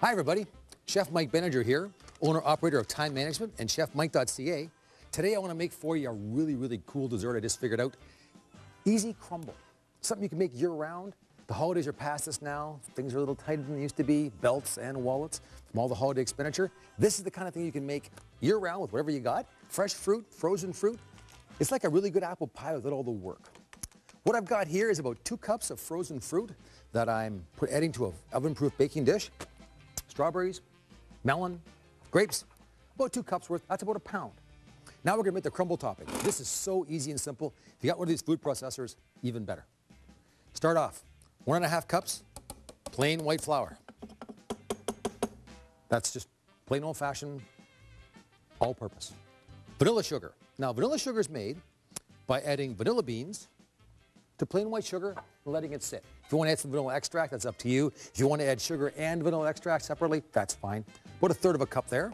Hi everybody, Chef Mike Benninger here, owner-operator of Time Management and ChefMike.ca. Today I want to make for you a really cool dessert I just figured out. Easy crumble. Something you can make year-round. The holidays are past us now. Things are a little tighter than they used to be, belts and wallets from all the holiday expenditure. This is the kind of thing you can make year-round with whatever you got. Fresh fruit, frozen fruit. It's like a really good apple pie without all the work. What I've got here is about 2 cups of frozen fruit that I'm adding to an oven-proof baking dish. Strawberries, melon, grapes, about 2 cups worth. That's about a pound. Now we're going to make the crumble topping. This is so easy and simple. If you got one of these food processors, even better. Start off, 1.5 cups plain white flour. That's just plain old-fashioned, all-purpose. Vanilla sugar. Now, vanilla sugar is made by adding vanilla beans to plain white sugar and letting it sit. If you want to add some vanilla extract, that's up to you. If you want to add sugar and vanilla extract separately, that's fine. About 1/3 cup there.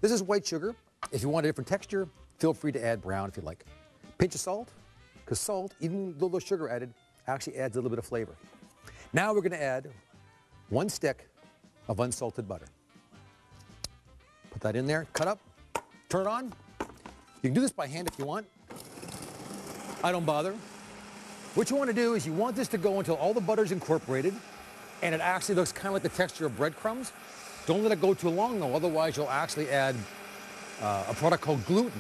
This is white sugar. If you want a different texture, feel free to add brown if you like. Pinch of salt, because salt, even though the sugar added, actually adds a little bit of flavor. Now we're going to add 1 stick of unsalted butter. Put that in there, cut up, turn it on. You can do this by hand if you want. I don't bother. What you want to do is you want this to go until all the butter's incorporated and it actually looks kind of like the texture of breadcrumbs. Don't let it go too long though, otherwise you'll actually add a product called gluten,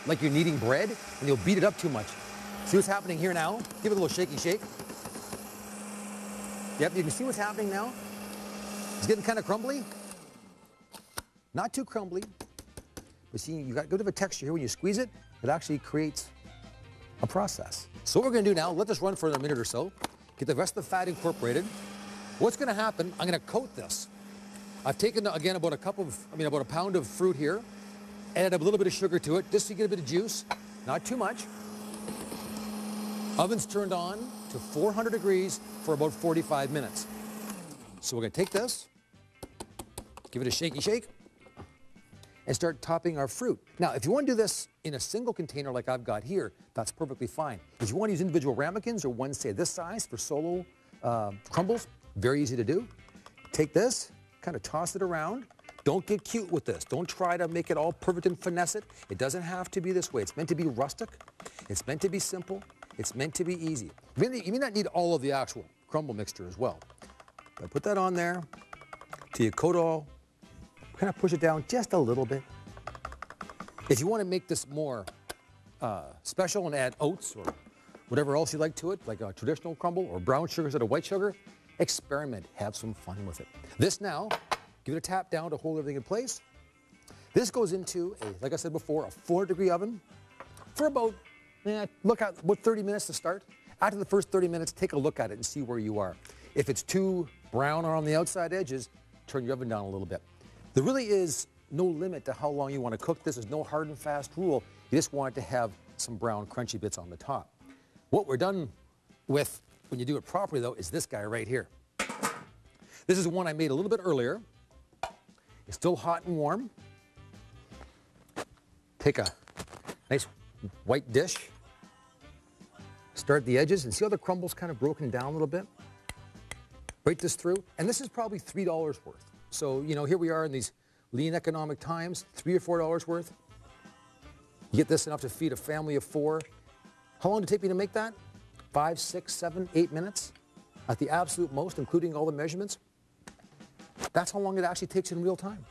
like you're kneading bread, and you'll beat it up too much. See what's happening here now? Give it a little shaky shake. Yep, you can see what's happening now. It's getting kind of crumbly. Not too crumbly, but see, you got good of a texture here. When you squeeze it, it actually creates a process. So what we're going to do now, let this run for a minute or so, get the rest of the fat incorporated. What's going to happen, I'm going to coat this. I've taken, again, about a pound of fruit here, added a little bit of sugar to it, just to get a bit of juice, not too much. Oven's turned on to 400 degrees for about 45 minutes. So we're going to take this, give it a shaky shake, and start topping our fruit. Now, if you want to do this in a single container like I've got here, that's perfectly fine. If you want to use individual ramekins or ones, say, this size for solo crumbles, very easy to do. Take this, kind of toss it around. Don't get cute with this. Don't try to make it all perfect and finesse it. It doesn't have to be this way. It's meant to be rustic. It's meant to be simple. It's meant to be easy. You may not need all of the actual crumble mixture as well. But put that on there till you coat all. Kind of push it down just a little bit. If you want to make this more special and add oats or whatever else you like to it, like a traditional crumble or brown sugar instead of white sugar, experiment, have some fun with it. This now, give it a tap down to hold everything in place. This goes into, like I said before, a 400-degree oven for about, look at about 30 minutes to start. After the first 30 minutes, take a look at it and see where you are. If it's too brown or on the outside edges, turn your oven down a little bit. There really is no limit to how long you want to cook this. There's no hard and fast rule. You just want it to have some brown, crunchy bits on the top. What we're done with, when you do it properly, though, is this guy right here. This is one I made a little bit earlier. It's still hot and warm. Take a nice white dish. Start at the edges and see how the crumble's kind of broken down a little bit. Break this through. And this is probably $3 worth. So, you know, here we are in these lean economic times, $3 or $4 worth. You get this enough to feed a family of 4. How long did it take me to make that? 5, 6, 7, 8 minutes at the absolute most, including all the measurements. That's how long it actually takes in real time.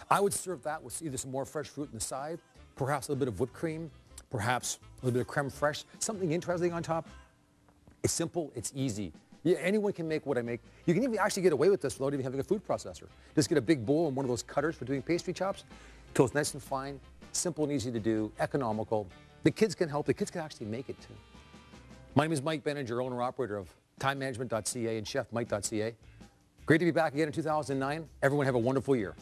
I would serve that with either some more fresh fruit on the side, perhaps a little bit of whipped cream, perhaps a little bit of creme fraiche, something interesting on top. It's simple, it's easy. Yeah, anyone can make what I make. You can even actually get away with this without even having a food processor. Just get a big bowl and one of those cutters for doing pastry chops till it's nice and fine, simple and easy to do, economical. The kids can help. The kids can actually make it too. My name is Mike Benninger, owner-operator of TimeManagement.ca and ChefMike.ca. Great to be back again in 2009. Everyone have a wonderful year.